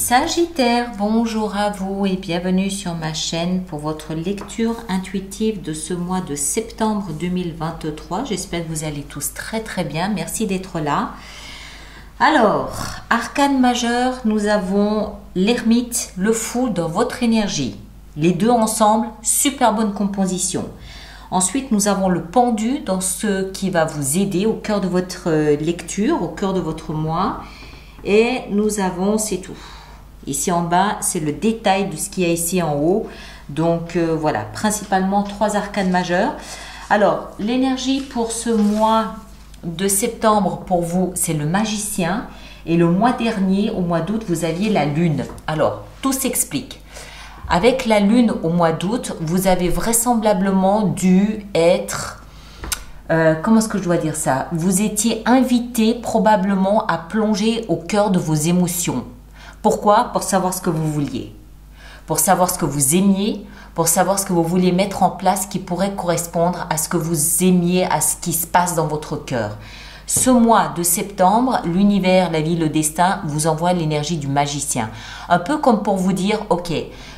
Sagittaire, bonjour à vous et bienvenue sur ma chaîne pour votre lecture intuitive de ce mois de septembre 2023. J'espère que vous allez tous très bien. Merci d'être là. Alors, arcane majeur, nous avons l'ermite, le fou dans votre énergie. Les deux ensemble, super bonne composition. Ensuite, nous avons le pendu dans ce qui va vous aider au cœur de votre lecture, au cœur de votre mois. Et nous avons, c'est tout. Ici en bas, c'est le détail de ce qu'il y a ici en haut. Donc voilà, principalement 3 arcanes majeurs. Alors, l'énergie pour ce mois de septembre, pour vous, c'est le magicien. Et le mois dernier, au mois d'août, vous aviez la lune. Alors, tout s'explique. Avec la lune au mois d'août, vous avez vraisemblablement dû être... comment est-ce que je dois dire ça? Vous étiez invité probablement à plonger au cœur de vos émotions. Pourquoi? Pour savoir ce que vous vouliez, pour savoir ce que vous aimiez, pour savoir ce que vous vouliez mettre en place qui pourrait correspondre à ce que vous aimiez, à ce qui se passe dans votre cœur. Ce mois de septembre, l'univers, la vie, le destin vous envoie l'énergie du magicien. Un peu comme pour vous dire, ok,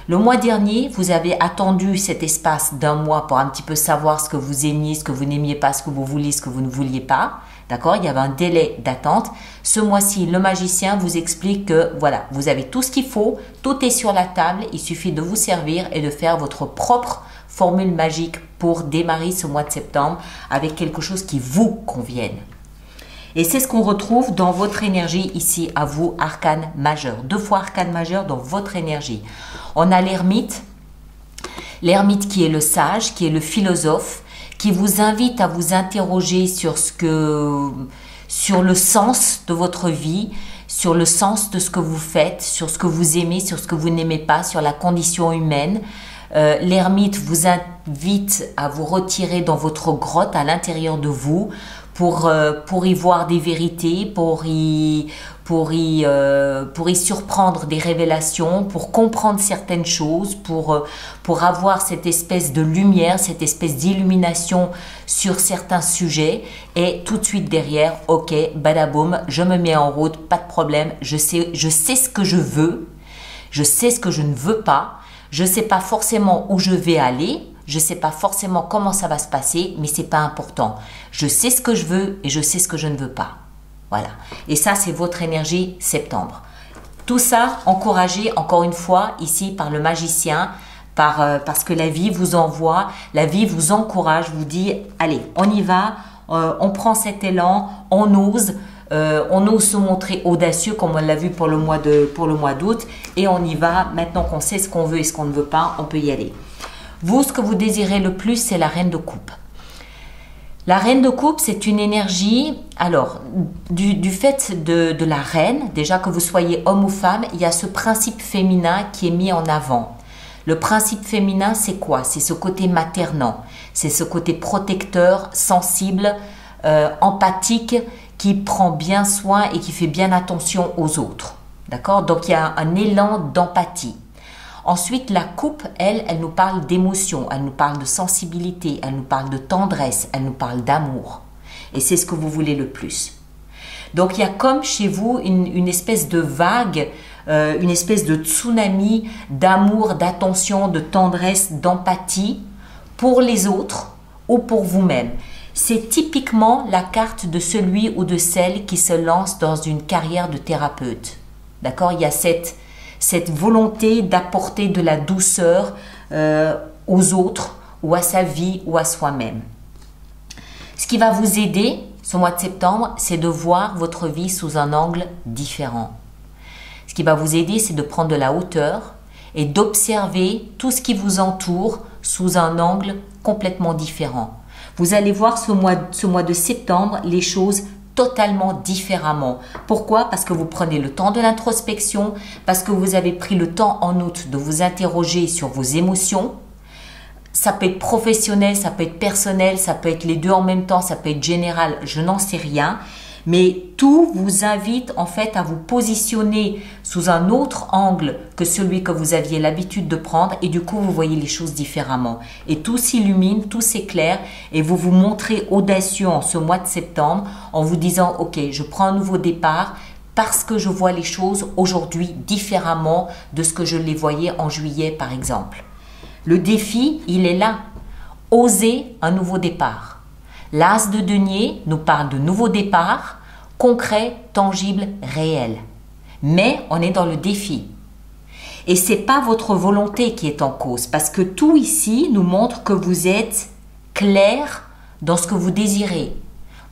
le mois dernier, vous avez attendu cet espace d'un mois pour un petit peu savoir ce que vous aimiez, ce que vous n'aimiez pas, ce que vous vouliez, ce que vous ne vouliez pas. D'accord? Il y avait un délai d'attente. Ce mois-ci, le magicien vous explique que voilà, vous avez tout ce qu'il faut, tout est sur la table, il suffit de vous servir et de faire votre propre formule magique pour démarrer ce mois de septembre avec quelque chose qui vous convienne. Et c'est ce qu'on retrouve dans votre énergie ici, à vous, arcane majeur. 2 fois arcane majeur dans votre énergie. On a l'ermite qui est le sage, qui est le philosophe, qui vous invite à vous interroger sur le sens de votre vie, sur le sens de ce que vous faites, sur ce que vous aimez, sur ce que vous n'aimez pas, sur la condition humaine. L'ermite vous invite à vous retirer dans votre grotte à l'intérieur de vous pour y voir des vérités, pour y surprendre des révélations, pour comprendre certaines choses, pour avoir cette espèce de lumière, cette espèce d'illumination sur certains sujets. Et tout de suite derrière, ok, badaboum, je me mets en route, pas de problème, je sais ce que je veux, je sais ce que je ne veux pas, je ne sais pas forcément où je vais aller, je ne sais pas forcément comment ça va se passer, mais ce n'est pas important. Je sais ce que je veux et je sais ce que je ne veux pas. Voilà. Et ça, c'est votre énergie septembre. Tout ça encouragé, encore une fois, ici par le magicien, parce que la vie vous envoie, la vie vous encourage, vous dit, allez, on y va, on prend cet élan, on ose se montrer audacieux comme on l'a vu pour le mois d'août et on y va. Maintenant qu'on sait ce qu'on veut et ce qu'on ne veut pas, on peut y aller. Vous, ce que vous désirez le plus, c'est la reine de coupe. La reine de coupe, c'est une énergie, alors, du fait de la reine, déjà que vous soyez homme ou femme, il y a ce principe féminin qui est mis en avant. Le principe féminin, c'est quoi? C'est ce côté maternant, c'est ce côté protecteur, sensible, empathique, qui prend bien soin et qui fait bien attention aux autres. D'accord? Donc, il y a un élan d'empathie. Ensuite, la coupe, elle nous parle d'émotion, elle nous parle de sensibilité, elle nous parle de tendresse, elle nous parle d'amour. Et c'est ce que vous voulez le plus. Donc, il y a comme chez vous une espèce de vague, une espèce de tsunami d'amour, d'attention, de tendresse, d'empathie pour les autres ou pour vous-même. C'est typiquement la carte de celui ou de celle qui se lance dans une carrière de thérapeute. D'accord? Il y a cette volonté d'apporter de la douceur aux autres ou à sa vie ou à soi-même. Ce qui va vous aider ce mois de septembre, c'est de voir votre vie sous un angle différent. Ce qui va vous aider, c'est de prendre de la hauteur et d'observer tout ce qui vous entoure sous un angle complètement différent. Vous allez voir ce mois de septembre les choses totalement différemment. Pourquoi? Parce que vous prenez le temps de l'introspection, parce que vous avez pris le temps en août de vous interroger sur vos émotions. Ça peut être professionnel, ça peut être personnel, ça peut être les deux en même temps, ça peut être général, je n'en sais rien. Mais tout vous invite en fait à vous positionner sous un autre angle que celui que vous aviez l'habitude de prendre et du coup vous voyez les choses différemment. Et tout s'illumine, tout s'éclaire et vous vous montrez audacieux en ce mois de septembre en vous disant ok, je prends un nouveau départ, parce que je vois les choses aujourd'hui différemment de ce que je les voyais en juillet, par exemple. Le défi, il est là. Oser un nouveau départ. L'as de denier nous parle de nouveau départ, concret, tangible, réel. Mais on est dans le défi. Et ce n'est pas votre volonté qui est en cause, parce que tout ici nous montre que vous êtes clair dans ce que vous désirez.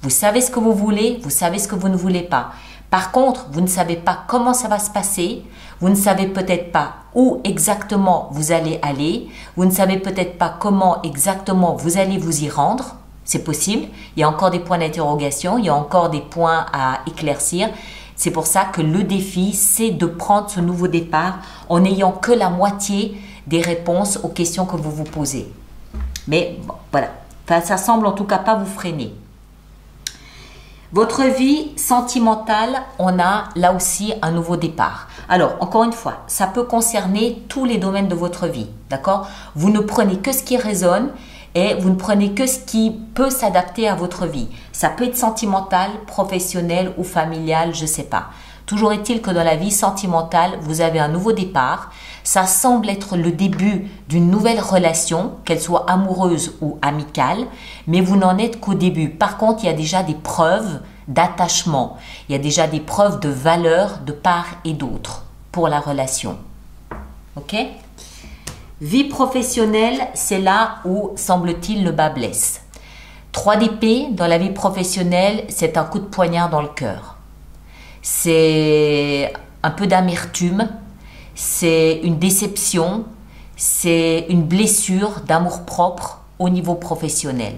Vous savez ce que vous voulez, vous savez ce que vous ne voulez pas. Par contre, vous ne savez pas comment ça va se passer, vous ne savez peut-être pas où exactement vous allez aller, vous ne savez peut-être pas comment exactement vous allez vous y rendre. C'est possible, il y a encore des points d'interrogation, il y a encore des points à éclaircir. C'est pour ça que le défi, c'est de prendre ce nouveau départ en n'ayant que la moitié des réponses aux questions que vous vous posez. Mais bon, voilà, enfin, ça semble en tout cas pas vous freiner. Votre vie sentimentale, on a là aussi un nouveau départ. Alors, encore une fois, ça peut concerner tous les domaines de votre vie, d'accord? Vous ne prenez que ce qui résonne et vous ne prenez que ce qui peut s'adapter à votre vie. Ça peut être sentimental, professionnel ou familial, je ne sais pas. Toujours est-il que dans la vie sentimentale, vous avez un nouveau départ. Ça semble être le début d'une nouvelle relation, qu'elle soit amoureuse ou amicale, mais vous n'en êtes qu'au début. Par contre, il y a déjà des preuves d'attachement. Il y a déjà des preuves de valeur de part et d'autre pour la relation. Ok ? Vie professionnelle, c'est là où, semble-t-il, le bas blesse. 3 d'épée, dans la vie professionnelle, c'est un coup de poignard dans le cœur. C'est un peu d'amertume, c'est une déception, c'est une blessure d'amour-propre au niveau professionnel.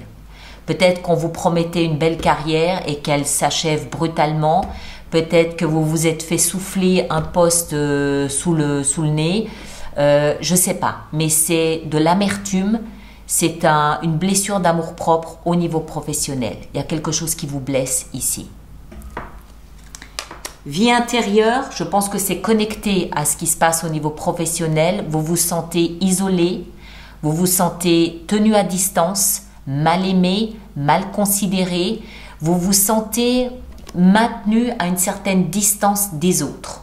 Peut-être qu'on vous promettait une belle carrière et qu'elle s'achève brutalement. Peut-être que vous vous êtes fait souffler un poste sous le nez. Je ne sais pas, mais c'est de l'amertume, c'est une blessure d'amour-propre au niveau professionnel. Il y a quelque chose qui vous blesse ici. Vie intérieure, je pense que c'est connecté à ce qui se passe au niveau professionnel. Vous vous sentez isolé, vous vous sentez tenu à distance, mal aimé, mal considéré. Vous vous sentez maintenu à une certaine distance des autres.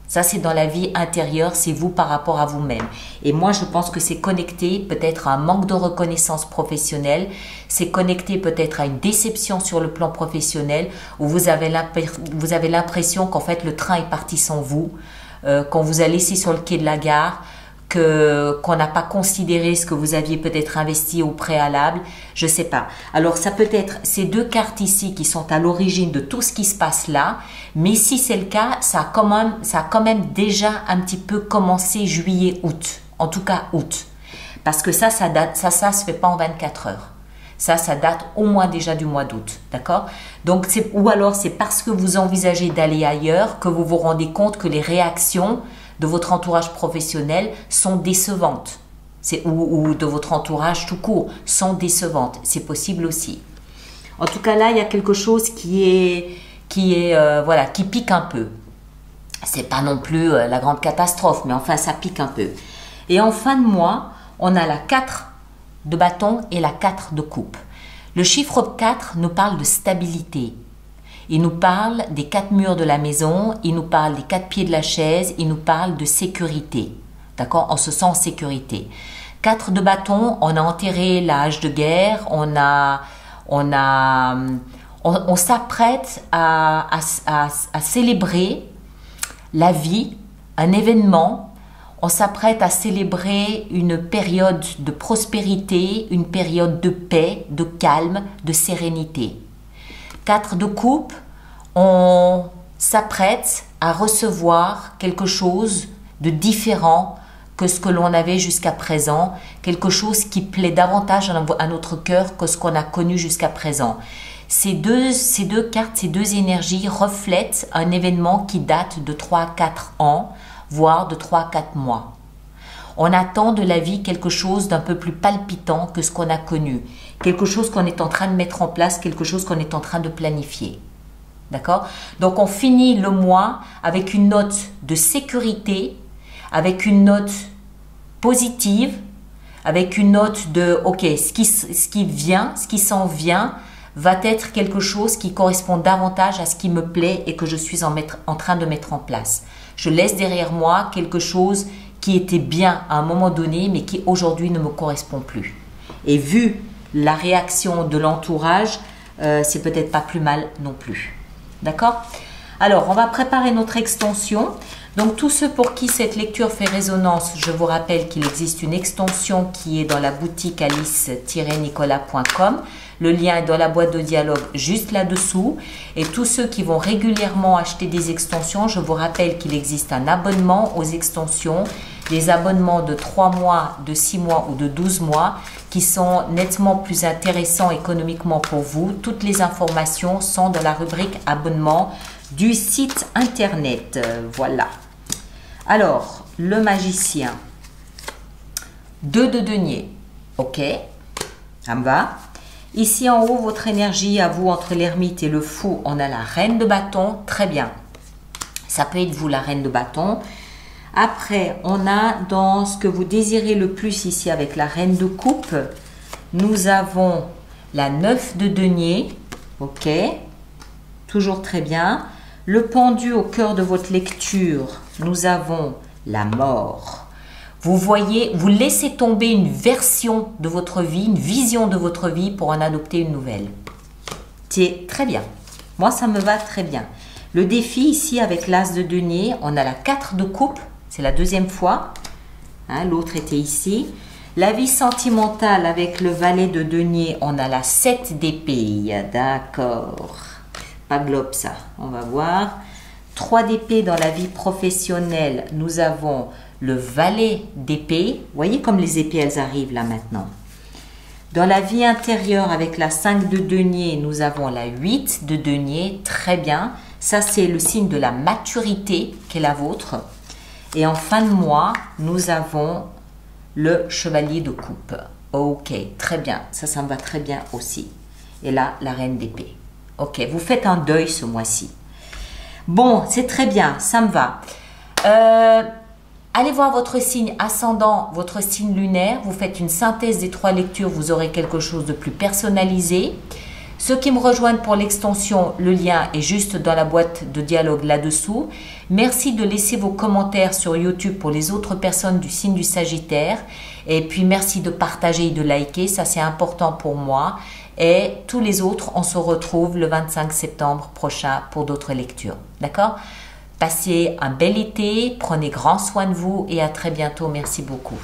Ça, c'est dans la vie intérieure, c'est vous par rapport à vous-même. Et moi, je pense que c'est connecté peut-être à un manque de reconnaissance professionnelle, c'est connecté peut-être à une déception sur le plan professionnel, où vous avez l'impression qu'en fait, le train est parti sans vous, qu'on vous a laissé sur le quai de la gare, qu'on n'a pas considéré ce que vous aviez peut-être investi au préalable, je ne sais pas. Alors ça peut être ces 2 cartes ici qui sont à l'origine de tout ce qui se passe là, mais si c'est le cas, ça a quand même déjà un petit peu commencé juillet-août, en tout cas août. Parce que ça se fait pas en 24 heures. Ça date au moins déjà du mois d'août, d'accord? Donc, ou alors c'est parce que vous envisagez d'aller ailleurs que vous vous rendez compte que les réactions de votre entourage professionnel sont décevantes, ou de votre entourage tout court sont décevantes. C'est possible aussi. En tout cas, là, il y a quelque chose qui pique un peu. C'est pas non plus la grande catastrophe, mais enfin, ça pique un peu. Et en fin de mois, on a la 4 de bâton et la 4 de coupe. Le chiffre 4 nous parle de stabilité. Il nous parle des 4 murs de la maison, il nous parle des 4 pieds de la chaise, il nous parle de sécurité. D'accord? On se sent en sécurité. 4 de bâton, on a enterré l'âge de guerre, on s'apprête à célébrer la vie, un événement. On s'apprête à célébrer une période de prospérité, une période de paix, de calme, de sérénité. 4 de coupe, on s'apprête à recevoir quelque chose de différent que ce que l'on avait jusqu'à présent, quelque chose qui plaît davantage à notre cœur que ce qu'on a connu jusqu'à présent. Ces deux cartes, ces 2 énergies reflètent un événement qui date de 3 à 4 ans, voire de 3 à 4 mois. On attend de la vie quelque chose d'un peu plus palpitant que ce qu'on a connu. Quelque chose qu'on est en train de mettre en place, quelque chose qu'on est en train de planifier. D'accord? Donc on finit le mois avec une note de sécurité, avec une note positive, avec une note de « ok, ce qui vient, ce qui s'en vient va être quelque chose qui correspond davantage à ce qui me plaît et que je suis en train de mettre en place. Je laisse derrière moi quelque chose qui était bien à un moment donné, mais qui aujourd'hui ne me correspond plus. Et vu la réaction de l'entourage, c'est peut-être pas plus mal non plus. D'accord? Alors, on va préparer notre extension. Donc, tous ceux pour qui cette lecture fait résonance, je vous rappelle qu'il existe une extension qui est dans la boutique alice-nicolas.com. Le lien est dans la boîte de dialogue juste là-dessous. Et tous ceux qui vont régulièrement acheter des extensions, je vous rappelle qu'il existe un abonnement aux extensions, des abonnements de 3 mois, de 6 mois ou de 12 mois qui sont nettement plus intéressants économiquement pour vous. Toutes les informations sont dans la rubrique abonnement du site internet. Voilà. Alors, le magicien. 2 de denier. Ok, ça me va. Ici en haut, votre énergie à vous entre l'ermite et le fou, on a la reine de bâton. Très bien. Ça peut être vous la reine de bâton. Après, on a dans ce que vous désirez le plus ici avec la reine de coupe, nous avons la 9 de denier. Ok, toujours très bien. Le pendu au cœur de votre lecture, nous avons la mort. Vous voyez, vous laissez tomber une version de votre vie, une vision de votre vie pour en adopter une nouvelle. C'est très bien. Moi, ça me va très bien. Le défi ici avec l'as de denier, on a la 4 de coupe. C'est la deuxième fois. Hein, l'autre était ici. La vie sentimentale avec le valet de denier, on a la 7 d'épée. D'accord. Pas globe ça. On va voir. 3 d'épée dans la vie professionnelle. Nous avons le valet d'épée. Vous voyez comme les épées, elles arrivent là maintenant. Dans la vie intérieure avec la 5 de denier, nous avons la 8 de denier. Très bien. Ça, c'est le signe de la maturité qui est la vôtre. Et en fin de mois, nous avons le chevalier de coupe. Ok, très bien. Ça me va très bien aussi. Et là, la reine d'épée. Ok, vous faites un deuil ce mois-ci. Bon, c'est très bien, ça me va. Allez voir votre signe ascendant, votre signe lunaire. Vous faites une synthèse des 3 lectures. Vous aurez quelque chose de plus personnalisé. Ceux qui me rejoignent pour l'extension, le lien est juste dans la boîte de dialogue là-dessous. Merci de laisser vos commentaires sur YouTube pour les autres personnes du signe du Sagittaire. Et puis merci de partager et de liker, ça c'est important pour moi. Et tous les autres, on se retrouve le 25 septembre prochain pour d'autres lectures. D'accord? Passez un bel été, prenez grand soin de vous et à très bientôt. Merci beaucoup.